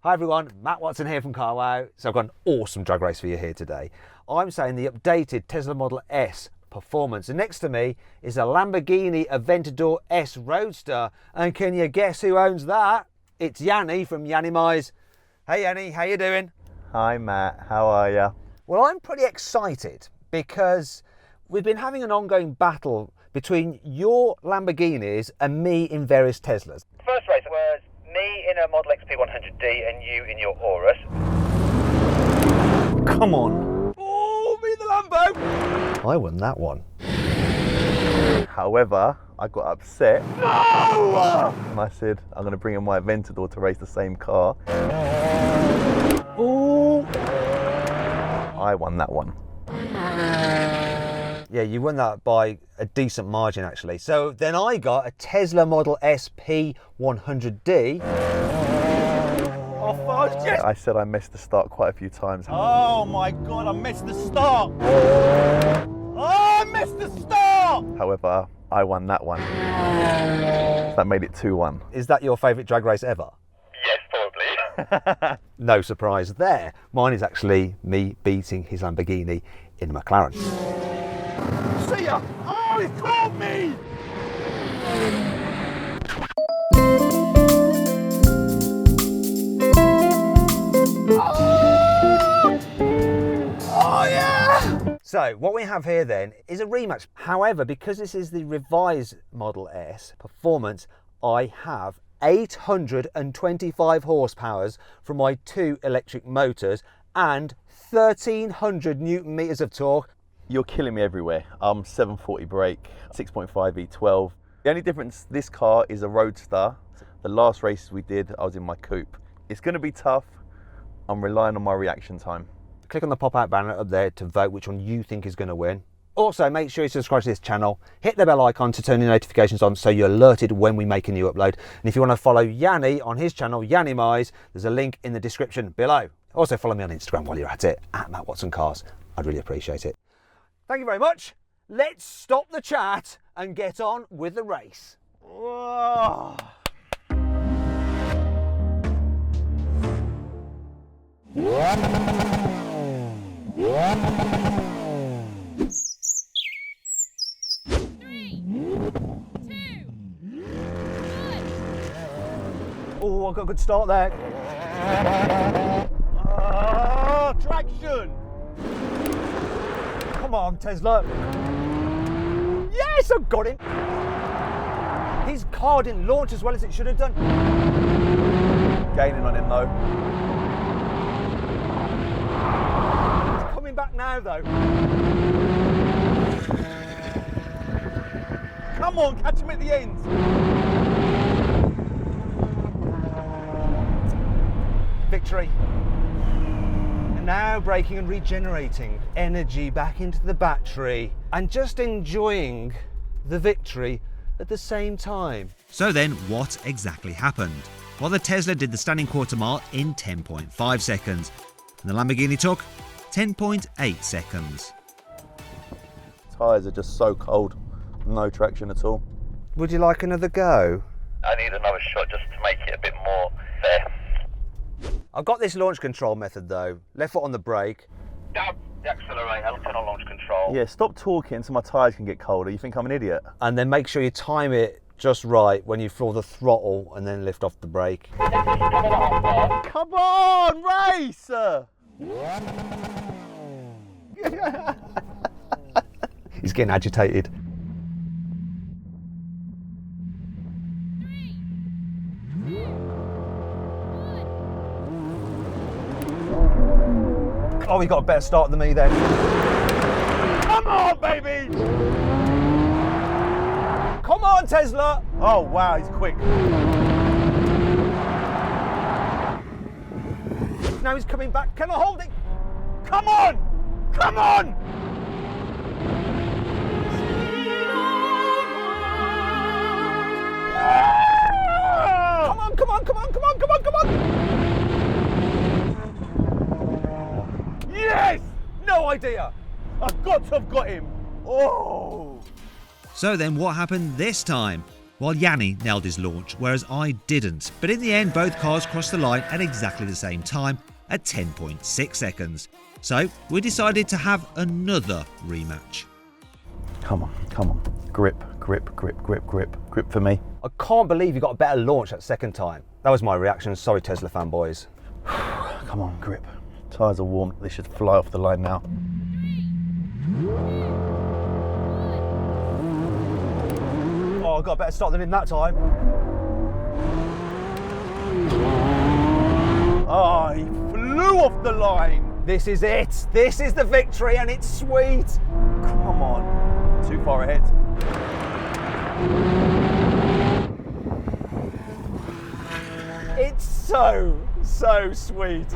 Hi everyone, Matt Watson here from Carwow. So I've got an awesome drag race for you here today. I'm saying the updated Tesla Model S Performance. And next to me is a Lamborghini Aventador S Roadster. And can you guess who owns that? It's Yianni from Yianni Mize. Hey Yianni, how you doing? Hi Matt, how are you? Well, I'm pretty excited because we've been having an ongoing battle between your Lamborghinis and me in various Teslas. The first race was me in a Model X P100D and you in your Aurus. Come on. Oh, me in the Lambo. I won that one. However, I got upset. No! And I said, I'm going to bring in my Aventador to race the same car. Oh. I won that one. Yeah, you won that by a decent margin actually. So then I got a Tesla Model S P100D. Oh, fudge, yes. I said I missed the start quite a few times. Oh my God, I missed the start. Oh, I missed the start. However, I won that one. That made it 2-1. Is that your favourite drag race ever? Yes, probably. No surprise there. Mine is actually me beating his Lamborghini in a McLaren. See ya. Oh, he caught me. Oh yeah! So what we have here then is a rematch. However, because this is the revised Model S Performance, I have 825 horsepower from my 2 electric motors and 1300 Newton meters of torque. You're killing me everywhere. 740 brake, 6.5 V12. The only difference, this car is a Roadster. The last races we did, I was in my coupe. It's going to be tough. I'm relying on my reaction time. Click on the pop-out banner up there to vote which one you think is going to win. Also, make sure you subscribe to this channel, hit the bell icon to turn your notifications on so you're alerted when we make a new upload. And if you want to follow Yianni on his channel, Yianni Mize, there's a link in the description below. Also, follow me on Instagram while you're at it, at Matt Watson Cars. I'd really appreciate it. Thank you very much. Let's stop the chat and get on with the race. Whoa. Oh, I got a good start there. Traction. Come on, Tesla. Yes, I've got him. His car didn't launch as well as it should have done. Gaining on him though. He's coming back now, though. Come on, catch him at the ends. Victory. And now braking and regenerating energy back into the battery and just enjoying the victory at the same time. So then, what exactly happened? Well, the Tesla did the standing quarter mile in 10.5 seconds, and the Lamborghini took 10.8 seconds. Tyres are just so cold, no traction at all. Would you like another go? I need another shot just to make it a bit more fair. I've got this launch control method though. Left foot on the brake. Dab the accelerator, turn on launch control. Yeah, stop talking so my tyres can get colder. You think I'm an idiot? And then make sure you time it just right when you floor the throttle and then lift off the brake. Come on, race! He's getting agitated. Oh, he got a better start than me then. Come on, baby. Come on, Tesla. Oh, wow, he's quick. Now he's coming back. Can I hold it? Come on. Come on. Come on, come on, come on, come on, come on, come on. Yes. No idea. I've got to have got him. Oh. So then what happened this time? while Yianni nailed his launch, whereas I didn't. But in the end, both cars crossed the line at exactly the same time, at 10.6 seconds. So we decided to have another rematch. Come on, come on. Grip, grip, grip, grip, grip, grip for me. I can't believe you got a better launch that second time. That was my reaction. Sorry, Tesla fanboys. Come on, grip. Tyres are warm. They should fly off the line now. Oh, I got a better start than him that time. Oh, he flew off the line. This is it. This is the victory, and it's sweet. Come on. Too far ahead. It's so sweet.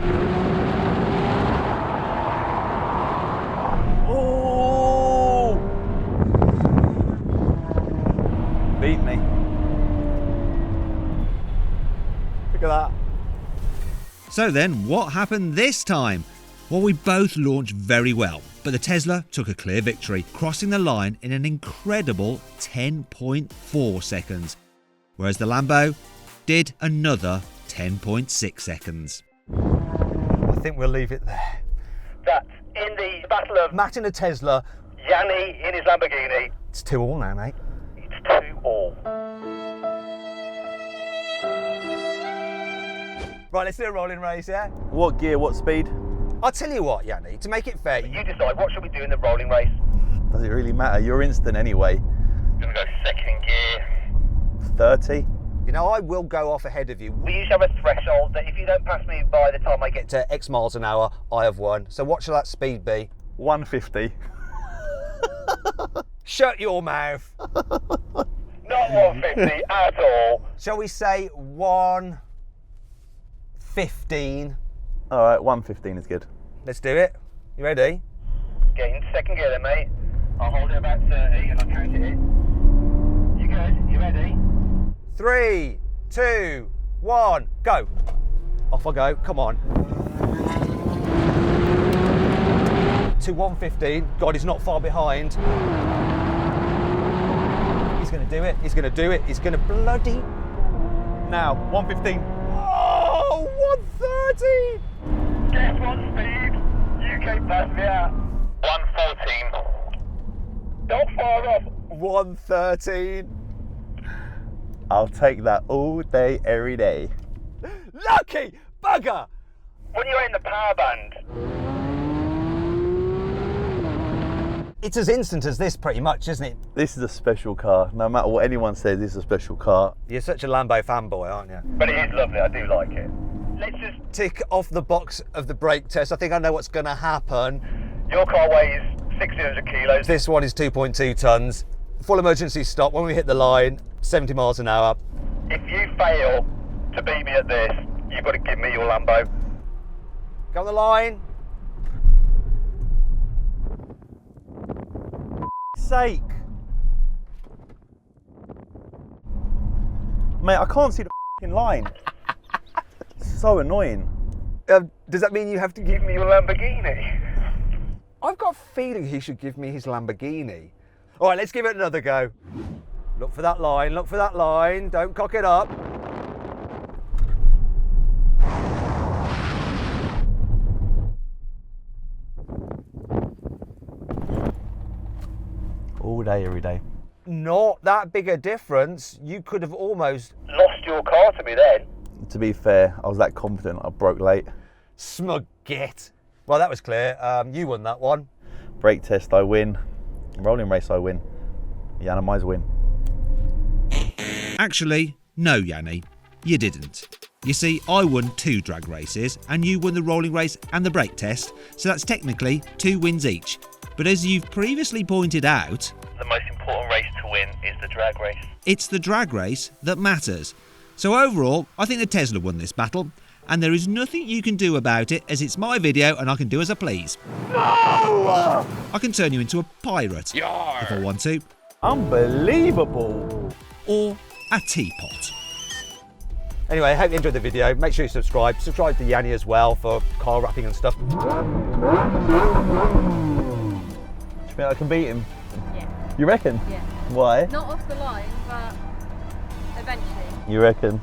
Oh! Beat me. Look at that. So then, what happened this time? Well, we both launched very well, but the Tesla took a clear victory, crossing the line in an incredible 10.4 seconds, whereas the Lambo did another 10.6 seconds. I think we'll leave it there. That's in the battle of Matt in a Tesla. Yianni in his Lamborghini. It's 2-2 now, mate. It's 2-2. Right, let's do a rolling race, yeah? What gear, what speed? I'll tell you what, Yianni, to make it fair, You decide, what should we do in the rolling race? Does it really matter? You're instant anyway. Gonna go second gear. 30. you know, I will go off ahead of you. We usually have a threshold that if you don't pass me by the time I get To X miles an hour, I have won. So what shall that speed be? 150. Shut your mouth. not 150 at all. Shall we say 115? All right, 115 is good. Let's do it. You ready? Get into second gear then, mate. I'll hold it about 30 and I'll count it in. You good? You ready? 3, 2, 1, go. Off I go. Come on. To 115. God, he's not far behind. He's going to do it. He's going to do it. He's going to bloody... Now, 115. Oh, 130. Guess what speed? You came past me at 114. Not far off. 113. I'll take that all day, every day. Lucky bugger. When you're in the power band, It's as instant as this pretty much, isn't it? This is a special car. No matter what anyone says, this is a special car. You're such a Lambo fanboy, aren't you? but it is lovely. I do like it. Let's just. Tick off the box of the brake test. I think I know what's going to happen. Your car weighs 1,600 kilos. This one is 2.2 tons. Full emergency stop when we hit the line, 70 miles an hour. If you fail to beat me at this, you've got to give me your Lambo. Go on the line. Sake. Mate, I can't see the f***ing line. So annoying. Does that mean you have to Give me your Lamborghini. I've got a feeling he should give me his Lamborghini. All right, let's give it another go. Look for that line, look for that line. Don't cock it up. All day, every day. Not that big a difference. You could have almost Lost your car to me then. To be fair, I was that confident I broke late. smug git. Well, that was clear. You won that one. Brake test, I win. Rolling race, I win. Yianni win. Actually, no, Yianni, you didn't. You see, I won 2 drag races, and you won the rolling race and the brake test, so that's technically 2 wins each. But as you've previously pointed out, The most important race to win is the drag race. it's the drag race that matters. So overall, I think the Tesla won this battle, and there is nothing you can do about it, as it's my video and I can do as I please. No! I can turn you into a pirate if I want to, Unbelievable. or a teapot. Anyway, I hope you enjoyed the video. Make sure you subscribe. Subscribe to Yianni as well for car wrapping and stuff. Do you think I can beat him? Yeah. You reckon? Yeah. Why? Not off the line, but eventually. You reckon?